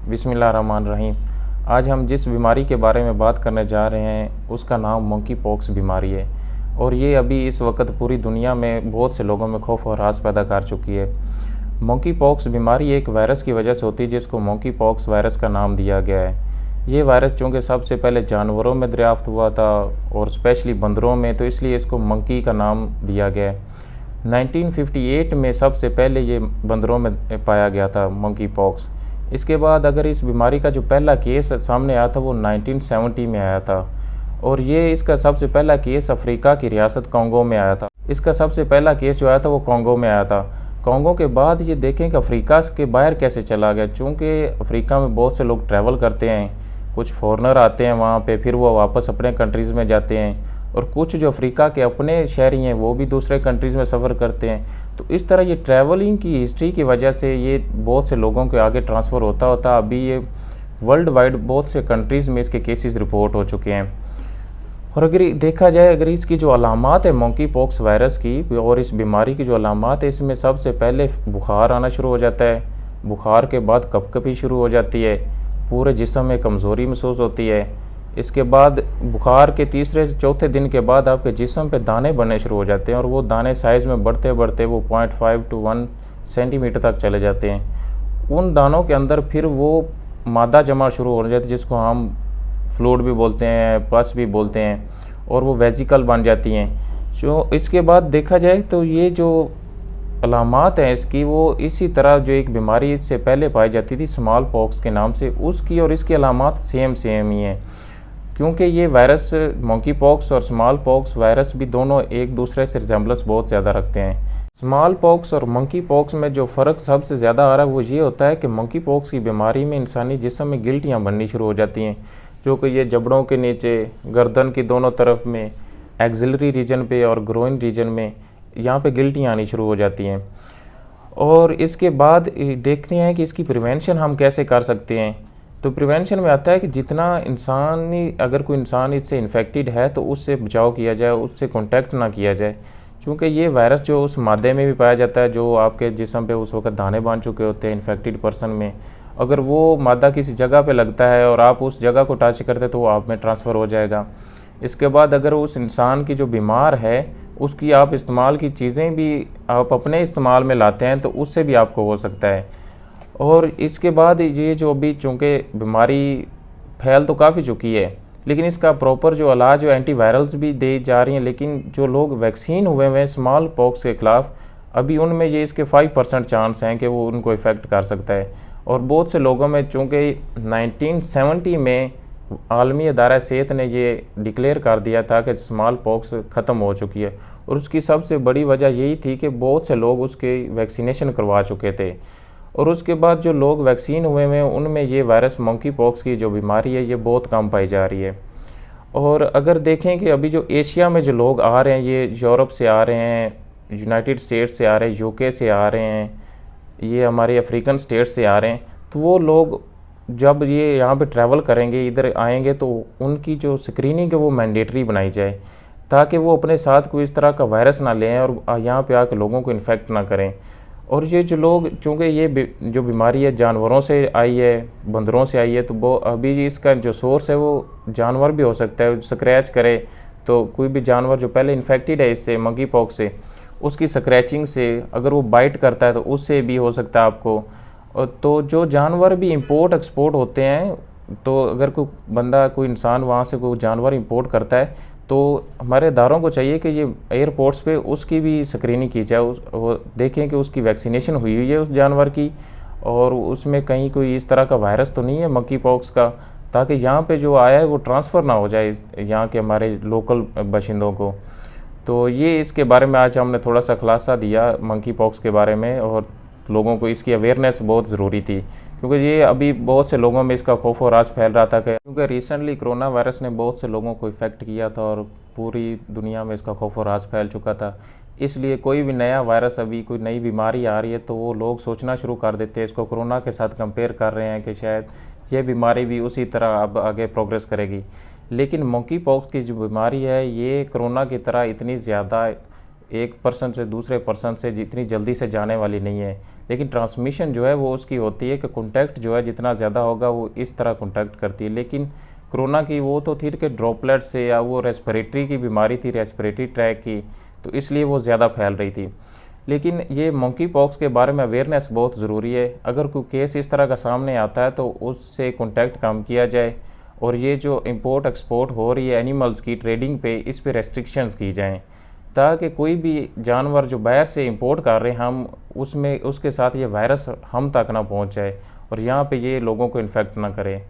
बिस्मिल्लाहिर्रहमानिर्रहीम। आज हम जिस बीमारी के बारे में बात करने जा रहे हैं उसका नाम मंकी पॉक्स बीमारी है और ये अभी इस वक्त पूरी दुनिया में बहुत से लोगों में खौफ और हरास पैदा कर चुकी है। मंकी पॉक्स बीमारी एक वायरस की वजह से होती है जिसको मंकी पॉक्स वायरस का नाम दिया गया है। ये वायरस चूँकि सबसे पहले जानवरों में दरियाफ्त हुआ था और स्पेशली बंदरों में, तो इसलिए इसको मंकी का नाम दिया गया है। 1958 में सबसे पहले ये बंदरों में पाया गया था मंकी पॉक्स। इसके बाद अगर इस बीमारी का जो पहला केस सामने आया था वो 1970 में आया था और ये इसका सबसे पहला केस अफ्रीका की रियासत कॉन्गो में आया था। इसका सबसे पहला केस जो आया था वो कॉन्गो में आया था। कॉन्गो के बाद ये देखें कि अफ्रीका के बाहर कैसे चला गया, चूँकि अफ्रीका में बहुत से लोग ट्रैवल करते हैं, कुछ फॉरेनर आते हैं वहाँ पे, फिर वो वापस अपने कंट्रीज़ में जाते हैं और कुछ जो अफ्रीका के अपने शहरी हैं वो भी दूसरे कंट्रीज़ में सफ़र करते हैं। तो इस तरह ये ट्रैवलिंग की हिस्ट्री की वजह से ये बहुत से लोगों के आगे ट्रांसफ़र होता होता अभी ये वर्ल्ड वाइड बहुत से कंट्रीज़ में इसके केसेस रिपोर्ट हो चुके हैं। और अगर देखा जाए, अगर इसकी जो अलामात है मंकी पॉक्स वायरस की और इस बीमारी की जो अलामात है, इसमें सबसे पहले बुखार आना शुरू हो जाता है। बुखार के बाद कपकपी शुरू हो जाती है, पूरे जिस्म में कमज़ोरी महसूस होती है। इसके बाद बुखार के तीसरे से चौथे दिन के बाद आपके जिस्म पे दाने बनने शुरू हो जाते हैं और वो दाने साइज़ में बढ़ते बढ़ते वो 0.5 to 1 सेंटीमीटर तक चले जाते हैं। उन दानों के अंदर फिर वो मादा जमा शुरू हो जाती है जिसको हम फ्लूइड भी बोलते हैं, पस भी बोलते हैं, और वो वेजिकल बन जाती हैं। जो इसके बाद देखा जाए तो ये जो अलामात हैं इसकी, वो इसी तरह जो एक बीमारी इससे पहले पाई जाती थी स्मॉल पॉक्स के नाम से, उसकी और इसकी अलामात सेम ही हैं। क्योंकि ये वायरस मंकी पॉक्स और स्मॉल पॉक्स वायरस भी दोनों एक दूसरे से रिजेम्बलेंस बहुत ज़्यादा रखते हैं। स्मॉल पॉक्स और मंकी पॉक्स में जो फ़र्क सबसे ज़्यादा आ रहा है वो ये होता है कि मंकी पॉक्स की बीमारी में इंसानी जिस्म में गिल्टियाँ बननी शुरू हो जाती हैं, जो कि ये जबड़ों के नीचे, गर्दन की दोनों तरफ में, एक्सिलरी रीजन पे और ग्रोइन रीजन में यहाँ पे गिल्टियाँ आनी शुरू हो जाती हैं। और इसके बाद देखते हैं कि इसकी प्रिवेंशन हम कैसे कर सकते हैं। तो प्रिवेंशन में आता है कि जितना अगर कोई इंसान इससे इन्फेक्टेड है तो उससे बचाव किया जाए, उससे कांटेक्ट ना किया जाए, क्योंकि ये वायरस जो उस मादे में भी पाया जाता है जो आपके जिस्म पे उस वक्त दाने बांध चुके होते हैं इन्फेक्टेड पर्सन में। अगर वो मादा किसी जगह पे लगता है और आप उस जगह को टच करते हैं तो वो आप में ट्रांसफ़र हो जाएगा। इसके बाद अगर उस इंसान की जो बीमार है उसकी आप इस्तेमाल की चीज़ें भी आप अपने इस्तेमाल में लाते हैं तो उससे भी आपको हो सकता है। और इसके बाद ये जो अभी चूँकि बीमारी फैल तो काफ़ी चुकी है, लेकिन इसका प्रॉपर जो इलाज जो एंटीवायरल्स भी दी जा रही हैं, लेकिन जो लोग वैक्सीन हुए हैं स्मॉल पॉक्स के ख़िलाफ़, अभी उनमें ये इसके 5% चांस हैं कि वो उनको इफ़ेक्ट कर सकता है। और बहुत से लोगों में चूँकि 1970 में आलमी अदारा सेहत ने ये डिक्लेयर कर दिया था कि स्मॉल पॉक्स ख़त्म हो चुकी है, और उसकी सबसे बड़ी वजह यही थी कि बहुत से लोग उसके वैक्सीनेशन करवा चुके थे। और उसके बाद जो लोग वैक्सीन हुए हैं उनमें ये वायरस मंकी पॉक्स की जो बीमारी है ये बहुत कम पाई जा रही है। और अगर देखें कि अभी जो एशिया में जो लोग आ रहे हैं, ये यूरोप से आ रहे हैं, यूनाइटेड स्टेट्स से आ रहे हैं, यूके से आ रहे हैं, ये हमारे अफ्रीकन स्टेट्स से आ रहे हैं, तो वो लोग जब ये यहाँ पे ट्रैवल करेंगे, इधर आएंगे, तो उनकी जो स्क्रीनिंग है वो मैंडेटरी बनाई जाए ताकि वो अपने साथ कोई इस तरह का वायरस ना लें और यहाँ पे आके लोगों को इन्फेक्ट ना करें। और ये जो लोग, चूँकि ये जो बीमारी है जानवरों से आई है, बंदरों से आई है, तो वो अभी इसका जो सोर्स है वो जानवर भी हो सकता है। स्क्रैच करे तो कोई भी जानवर जो पहले इन्फेक्टेड है इससे मंकी पॉक्स से, उसकी स्क्रैचिंग से अगर वो बाइट करता है तो उससे भी हो सकता है आपको। और तो जो जानवर भी इंपोर्ट एक्सपोर्ट होते हैं, तो अगर कोई बंदा, कोई इंसान वहाँ से कोई जानवर इंपोर्ट करता है तो हमारे इदारों को चाहिए कि ये एयरपोर्ट्स पे उसकी भी स्क्रीनिंग की जाए, वो देखें कि उसकी वैक्सीनेशन हुई हुई है उस जानवर की और उसमें कहीं कोई इस तरह का वायरस तो नहीं है मंकी पॉक्स का, ताकि यहाँ पे जो आया है वो ट्रांसफ़र ना हो जाए यहाँ के हमारे लोकल बाशिंदों को। तो ये इसके बारे में आज हमने थोड़ा सा खुलासा दिया मंकी पॉक्स के बारे में, और लोगों को इसकी अवेयरनेस बहुत ज़रूरी थी क्योंकि ये अभी बहुत से लोगों में इसका खौफ और राज फैल रहा था, क्योंकि रिसेंटली कोरोना वायरस ने बहुत से लोगों को इफ़ेक्ट किया था और पूरी दुनिया में इसका खौफ और राज फैल चुका था। इसलिए कोई भी नया वायरस, अभी कोई नई बीमारी आ रही है तो वो लोग सोचना शुरू कर देते हैं, इसको कोरोना के साथ कंपेयर कर रहे हैं कि शायद ये बीमारी भी उसी तरह अब आगे प्रोग्रेस करेगी। लेकिन मंकी पॉक्स की जो बीमारी है ये कोरोना की तरह इतनी ज़्यादा एक पर्सन से दूसरे पर्सन से जितनी जल्दी से जाने वाली नहीं है, लेकिन ट्रांसमिशन जो है वो उसकी होती है कि कॉन्टैक्ट जो है जितना ज़्यादा होगा वो इस तरह कॉन्टैक्ट करती है। लेकिन कोरोना की वो तो थी कि ड्रॉपलेट से, या वो रेस्पिरेटरी की बीमारी थी, रेस्पिरेटरी ट्रैक की, तो इसलिए वो ज़्यादा फैल रही थी। लेकिन ये मंकी पॉक्स के बारे में अवेयरनेस बहुत ज़रूरी है। अगर कोई केस इस तरह का सामने आता है तो उससे कॉन्टैक्ट कम किया जाए, और ये जो इंपोर्ट एक्सपोर्ट हो रही है एनिमल्स की ट्रेडिंग पे, इस पे रेस्ट्रिक्शंस की जाएं, ताकि कोई भी जानवर जो बाहर से इंपोर्ट कर रहे हैं हम, उसमें उसके साथ ये वायरस हम तक ना पहुंच जाए और यहाँ पे ये लोगों को इन्फेक्ट ना करे।